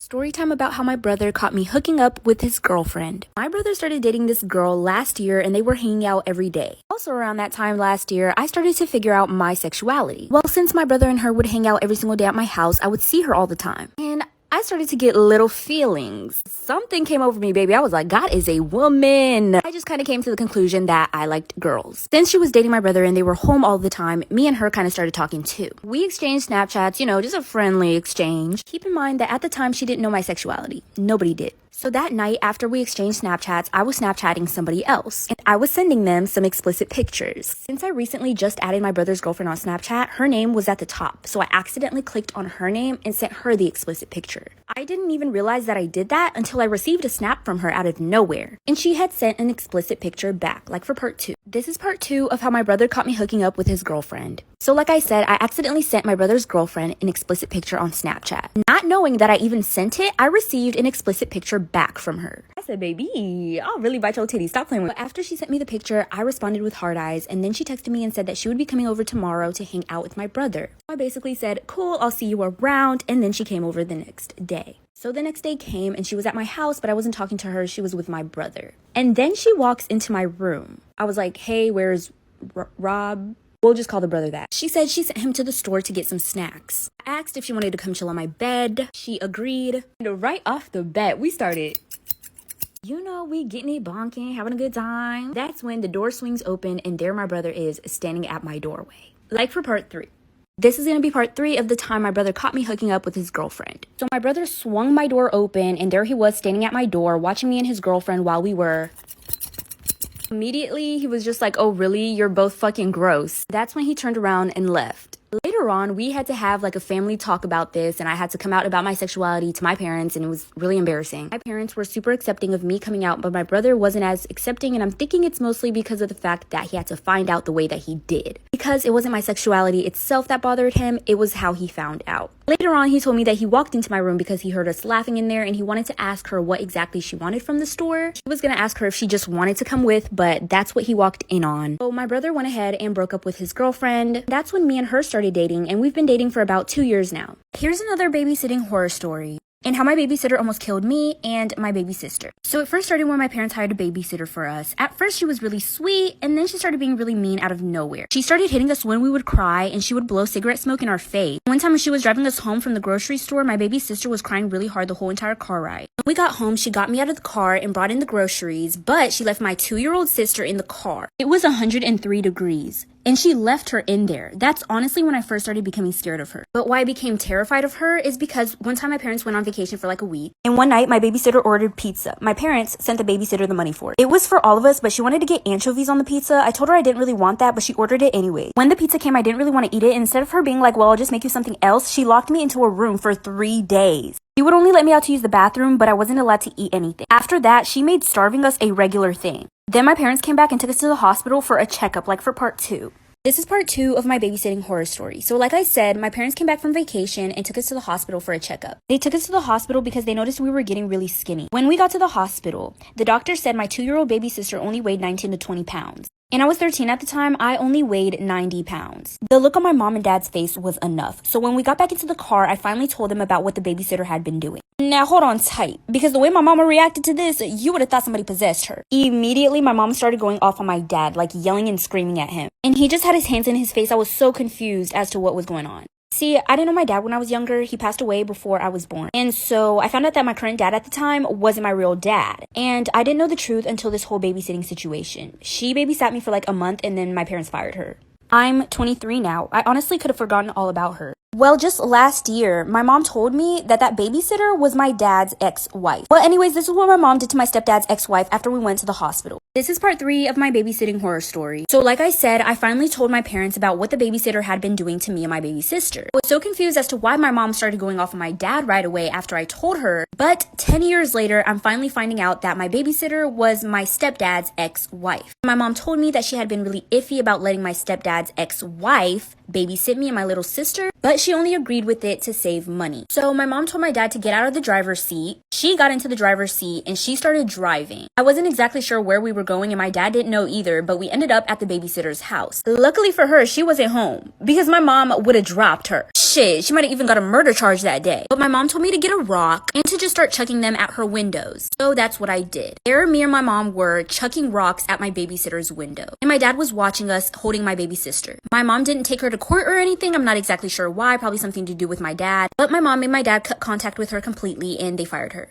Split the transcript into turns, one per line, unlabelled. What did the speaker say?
Story time about how my brother caught me hooking up with his girlfriend. My brother started dating this girl last year and they were hanging out every day. Also around that time last year, I started to figure out my sexuality. Well, since my brother and her would hang out every single day at my house, I would see her all the time. And I started to get little feelings. Something came over me, baby. I was like, God is a woman. I just kind of came to the conclusion that I liked girls. Since she was dating my brother and they were home all the time, me and her kind of started talking too. We exchanged Snapchats, just a friendly exchange. Keep in mind that at the time, she didn't know my sexuality. Nobody did. So that night, after we exchanged Snapchats, I was Snapchatting somebody else, and I was sending them some explicit pictures. Since I recently just added my brother's girlfriend on Snapchat, her name was at the top, so I accidentally clicked on her name and sent her the explicit picture. I didn't even realize that I did that until I received a snap from her out of nowhere, and she had sent an explicit picture back, like for part 2. This is part 2 of how my brother caught me hooking up with his girlfriend. So like I said, I accidentally sent my brother's girlfriend an explicit picture on Snapchat. Not knowing that I even sent it, I received an explicit picture back from her. I said, baby, I'll really bite your titties. Stop playing with me. But after she sent me the picture, I responded with heart eyes, and then she texted me and said that she would be coming over tomorrow to hang out with my brother. I basically said, cool, I'll see you around, and then she came over the next day. So the next day came and she was at my house, but I wasn't talking to her. She was with my brother. And then she walks into my room. I was like, hey, where's Rob? We'll just call the brother that. She said she sent him to the store to get some snacks. I asked if she wanted to come chill on my bed. She agreed. Right off the bat, we started, we getting it bonking, having a good time. That's when the door swings open and there my brother is standing at my doorway. Like for part 3. This is going to be part 3 of the time my brother caught me hooking up with his girlfriend. So my brother swung my door open and there he was standing at my door watching me and his girlfriend while we were... Immediately, he was just like, oh, really? You're both fucking gross. That's when he turned around and left. Later on, we had to have like a family talk about this and I had to come out about my sexuality to my parents and it was really embarrassing. My parents were super accepting of me coming out, but my brother wasn't as accepting, and I'm thinking it's mostly because of the fact that he had to find out the way that he did. Because it wasn't my sexuality itself that bothered him, it was how he found out. Later on, he told me that he walked into my room because he heard us laughing in there and he wanted to ask her what exactly she wanted from the store. He was gonna ask her if she just wanted to come with, but that's what he walked in on. So my brother went ahead and broke up with his girlfriend. That's when me and her started dating, and we've been dating for about 2 years now. Here's another babysitting horror story, and how my babysitter almost killed me and my baby sister. So it first started when my parents hired a babysitter for us. At first she was really sweet, and then she started being really mean out of nowhere. She started hitting us when we would cry, and she would blow cigarette smoke in our face. One time when she was driving us home from the grocery store, my baby sister was crying really hard the whole entire car ride. When we got home, she got me out of the car and brought in the groceries, but she left my 2-year-old sister in the car. It was 103 degrees. And she left her in there. That's honestly when I first started becoming scared of her. But why I became terrified of her is because one time my parents went on vacation for like a week. And one night my babysitter ordered pizza. My parents sent the babysitter the money for it. It was for all of us, but she wanted to get anchovies on the pizza. I told her I didn't really want that, but she ordered it anyway. When the pizza came, I didn't really want to eat it. Instead of her being like, well, I'll just make you something else, she locked me into a room for 3 days. She would only let me out to use the bathroom, but I wasn't allowed to eat anything. After that, she made starving us a regular thing. Then my parents came back and took us to the hospital for a checkup, like for part 2. This is part 2 of my babysitting horror story. So like I said, my parents came back from vacation and took us to the hospital for a checkup. They took us to the hospital because they noticed we were getting really skinny. When we got to the hospital, the doctor said my 2-year-old baby sister only weighed 19 to 20 pounds. And I was 13 at the time, I only weighed 90 pounds. The look on my mom and dad's face was enough. So when we got back into the car, I finally told them about what the babysitter had been doing. Now hold on tight, because the way my mama reacted to this, you would have thought somebody possessed her. Immediately, my mom started going off on my dad, like yelling and screaming at him. And he just had his hands in his face. I was so confused as to what was going on. See, I didn't know my dad when I was younger. He passed away before I was born. And so I found out that my current dad at the time wasn't my real dad. And I didn't know the truth until this whole babysitting situation. She babysat me for like a month and then my parents fired her. I'm 23 now. I honestly could have forgotten all about her. Well, just last year, my mom told me that babysitter was my dad's ex-wife. Well, anyways, this is what my mom did to my stepdad's ex-wife after we went to the hospital. This is part 3 of my babysitting horror story. So like I said, I finally told my parents about what the babysitter had been doing to me and my baby sister. I was so confused as to why my mom started going off on my dad right away after I told her. But 10 years later, I'm finally finding out that my babysitter was my stepdad's ex-wife. My mom told me that she had been really iffy about letting my stepdad's ex-wife babysit me and my little sister, but she only agreed with it to save money. So my mom told my dad to get out of the driver's seat. She got into the driver's seat and she started driving. I wasn't exactly sure where we were going and my dad didn't know either, but we ended up at the babysitter's house. Luckily for her, she wasn't home because my mom would have dropped her. Shit, she might have even got a murder charge that day. But my mom told me to get a rock and to just start chucking them at her windows. So that's what I did. There, me and my mom were chucking rocks at my babysitter's window. And my dad was watching us holding my baby sister. My mom didn't take her to court or anything. I'm not exactly sure why. Probably something to do with my dad. But my mom made my dad cut contact with her completely and they fired her.